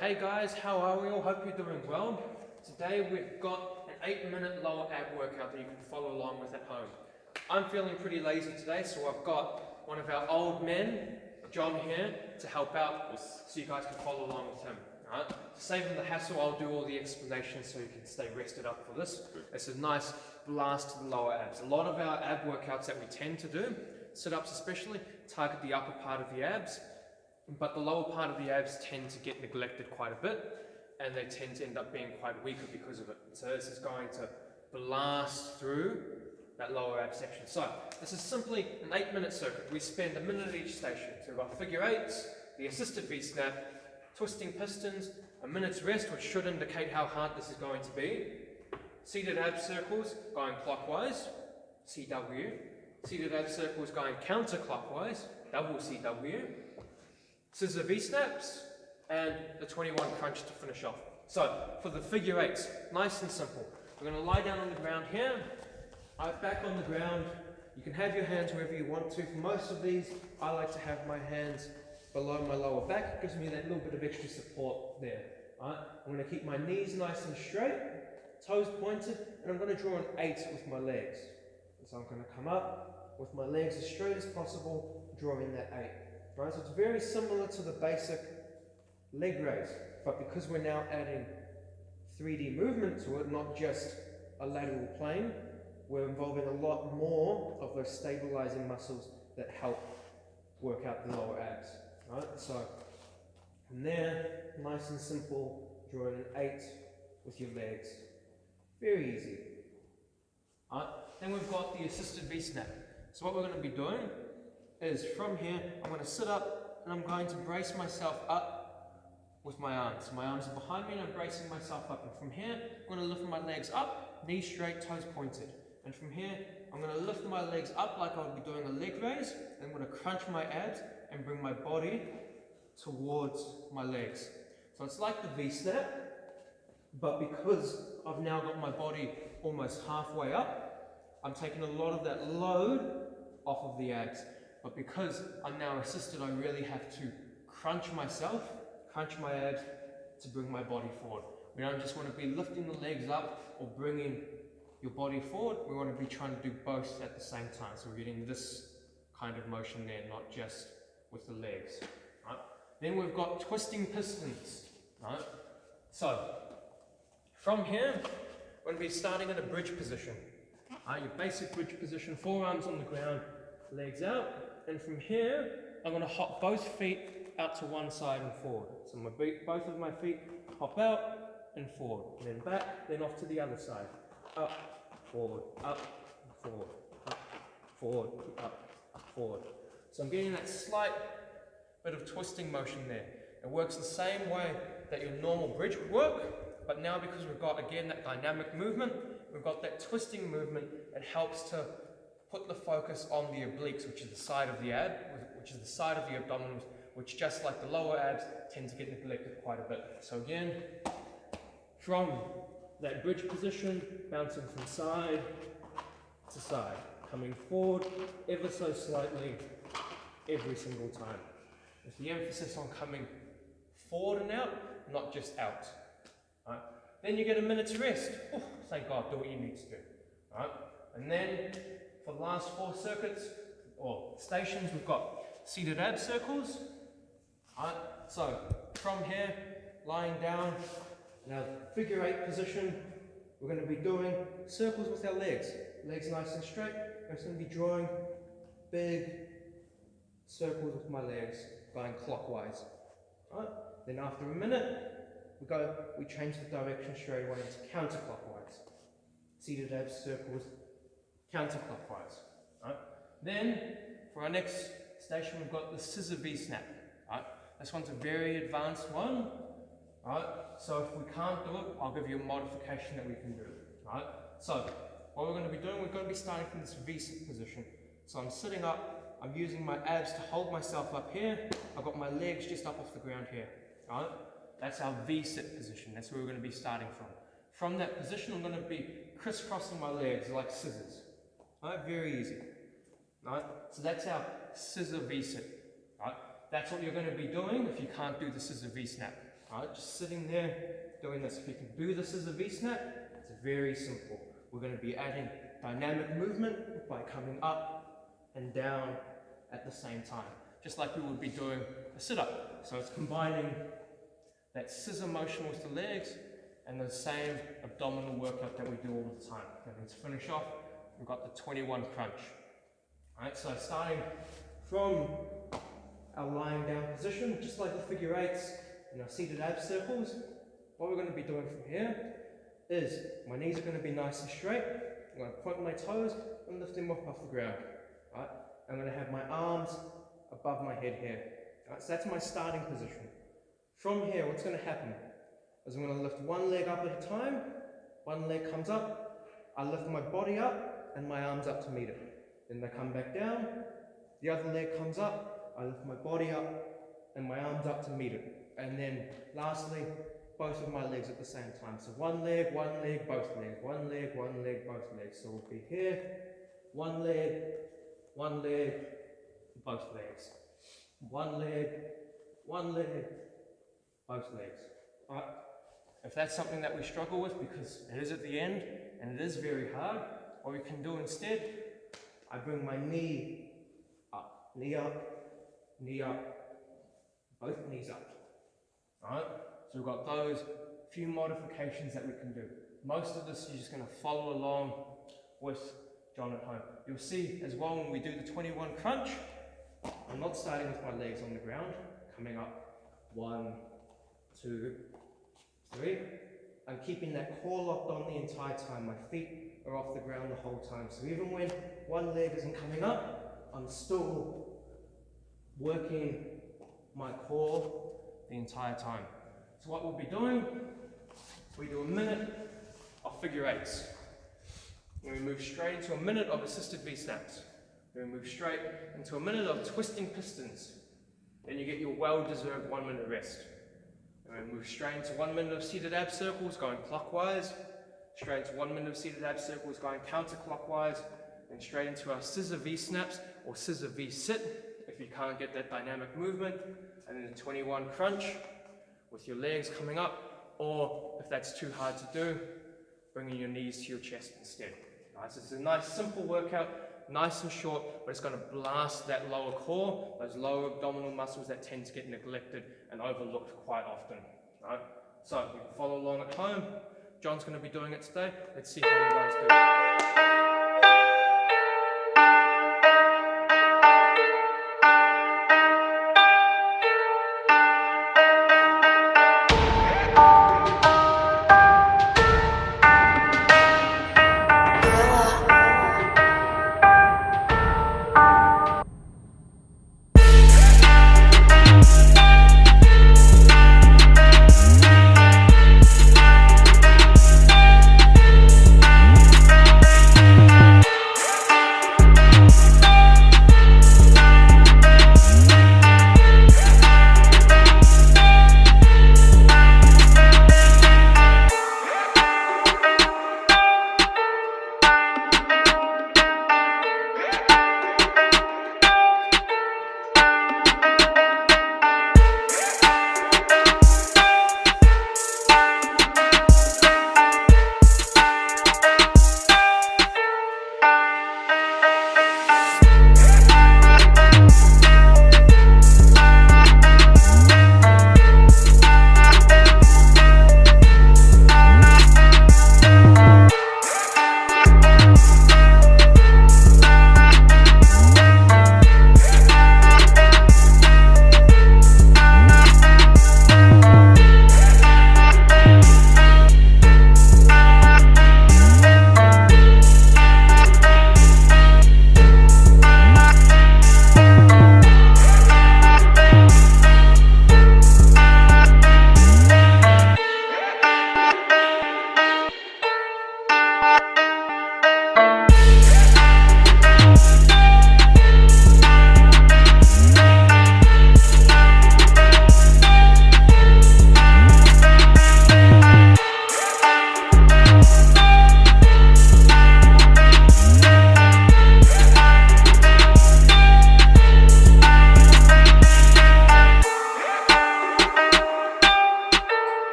Hey guys, how are we all? Hope you're doing well. Today we've got an 8-minute lower ab workout that you can follow along with at home. I'm feeling pretty lazy today, so I've got one of our old men, John, here to help out so you guys can follow along with him. Alright? To save him the hassle, I'll do all the explanations so you can stay rested up for this. It's a nice blast to the lower abs. A lot of our ab workouts that we tend to do, sit-ups especially, target the upper part of the abs. But the lower part of the abs tend to get neglected quite a bit, and they tend to end up being quite weaker because of it. So this is going to blast through that lower ab section. So this is simply an 8-minute circuit. We spend a minute at each station. So we've got figure eights, the assisted V-snap, twisting pistons, a minute's rest, which should indicate how hard this is going to be. Seated ab circles going clockwise, CW. Seated ab circles going counterclockwise, double CW. Scissor V-snaps, and the 21 crunch to finish off. So, for the figure eights, nice and simple. We're going to lie down on the ground here, back on the ground. You can have your hands wherever you want to. For most of these, I like to have my hands below my lower back. It gives me that little bit of extra support there. Right? I'm going to keep my knees nice and straight, toes pointed, and I'm going to draw an 8 with my legs. So I'm going to come up with my legs as straight as possible, drawing that 8. Right, so it's very similar to the basic leg raise, but because we're now adding 3D movement to it, not just a lateral plane, we're involving a lot more of those stabilizing muscles that help work out the lower abs. Right, so from there, nice and simple, drawing an 8 with your legs. Very easy. Right, then we've got the assisted V-snap. So what we're going to be doing is from here, I'm going to sit up and I'm going to brace myself up with my arms. So my arms are behind me and I'm bracing myself up. And from here, I'm going to lift my legs up, knees straight, toes pointed. And from here, I'm going to lift my legs up like I would be doing a leg raise. And I'm going to crunch my abs and bring my body towards my legs. So it's like the V-snap, but because I've now got my body almost halfway up, I'm taking a lot of that load off of the abs. But because I'm now assisted, I really have to crunch my abs to bring my body forward. We don't just want to be lifting the legs up or bringing your body forward. We want to be trying to do both at the same time. So we're getting this kind of motion there, not just with the legs. Right? Then we've got twisting pistons. Right? So from here, we're going to be starting in a bridge position. Your basic bridge position, forearms on the ground, legs out. And from here, I'm going to hop both feet out to one side and forward. So both of my feet hop out and forward. And then back, then off to the other side. Up, forward, forward, up, forward, up, forward. So I'm getting that slight bit of twisting motion there. It works the same way that your normal bridge would work, but now because we've got, again, that dynamic movement, we've got that twisting movement, it helps to put the focus on the obliques, which is the side of the ab, which is the side of the abdominals, which just like the lower abs tend to get neglected quite a bit. So again, from that bridge position, bouncing from side to side, coming forward ever so slightly every single time. With the emphasis on coming forward and out, not just out. Right? Then you get a minute's rest. Oh, thank God, do what you need to do. Right? And then for the last 4 circuits, or stations, we've got seated ab circles. Right, so from here, lying down, now figure 8 position, we're going to be doing circles with our legs. Legs nice and straight. I'm just going to be drawing big circles with my legs, going clockwise. Right, then after a minute, we change the direction straight away into counterclockwise. Seated ab circles, counterclockwise. Right? Then, for our next station, we've got the scissor V-snap. Right? This one's a very advanced one. Right? So if we can't do it, I'll give you a modification that we can do. Right? So, what we're going to be doing, we're going to be starting from this V-sit position. So I'm sitting up, I'm using my abs to hold myself up here. I've got my legs just up off the ground here. Right? That's our V-sit position. That's where we're going to be starting from. From that position, I'm going to be crisscrossing my legs like scissors. Right? Very easy. Right? So that's our scissor V-sit. Right? That's what you're going to be doing if you can't do the scissor V-snap. Alright, just sitting there doing this. If you can do this as a V-snap, it's very simple. We're going to be adding dynamic movement by coming up and down at the same time, just like we would be doing a sit-up. So it's combining that scissor motion with the legs and the same abdominal workout that we do all the time. And to finish off, we've got the 21 crunch. Alright, so starting from our lying down position, just like the figure eights and our seated ab circles, what we're going to be doing from here is my knees are going to be nice and straight. I'm going to point my toes and lift them up off the ground. Right? I'm going to have my arms above my head here. Right? So that's my starting position. From here, what's going to happen is I'm going to lift one leg up at a time. One leg comes up. I lift my body up and my arms up to meet it. Then they come back down. The other leg comes up. I lift my body up and my arms up to meet it. And then lastly, both of my legs at the same time. So one leg, both legs. One leg, both legs. So we'll be here, one leg, both legs. One leg, both legs. All right. If that's something that we struggle with, because it is at the end and it is very hard, what we can do instead, I bring my knee up, both knees up. All right. So we've got those few modifications that we can do. Most of this you're just going to follow along with John at home. You'll see as well when we do the 21 crunch, I'm not starting with my legs on the ground, coming up 1, 2, 3. I'm keeping that core locked on the entire time. My feet are off the ground the whole time. So even when one leg isn't coming up, I'm still working my core the entire time. So what we'll be doing, we do a minute of figure eights. Then we move straight into a minute of assisted V-snaps. Then we move straight into a minute of twisting pistons. Then you get your well-deserved 1 minute rest. And we move straight into 1 minute of seated ab circles going clockwise. Straight into 1 minute of seated ab circles going counterclockwise. Then straight into our scissor V-snaps or scissor V-sit if you can't get that dynamic movement. And then the 21 crunch with your legs coming up, or if that's too hard to do, bringing your knees to your chest instead. Right, so it's a nice simple workout, nice and short, but it's going to blast that lower core, those lower abdominal muscles that tend to get neglected and overlooked quite often. Right? So you can follow along at home. John's going to be doing it today. Let's see how you guys do.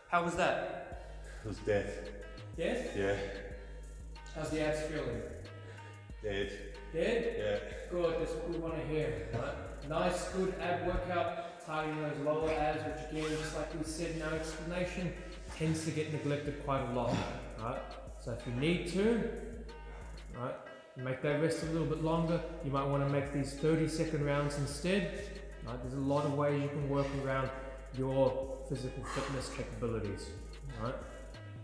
How was that? It was death. Dead? Yeah. How's the abs feeling? Dead. Dead? Yeah. Good, that's what we want to hear. Right? Nice, good ab workout, targeting those lower abs, which again, just like we said in our explanation, tends to get neglected quite a lot. Right? So if you need to, right, make that rest a little bit longer. You might want to make these 30-second rounds instead. Right? There's a lot of ways you can work around your physical fitness capabilities. Right?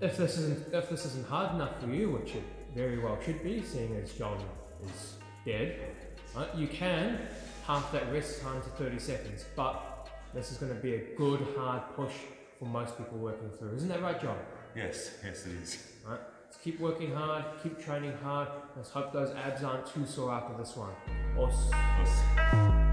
If this isn't hard enough for you, which it very well should be, seeing as John is dead, right, you can half that rest time to 30 seconds, but this is going to be a good hard push for most people working through. Isn't that right, John? Yes, yes it is. Right, let's keep working hard, keep training hard. Let's hope those abs aren't too sore after this one. Awesome.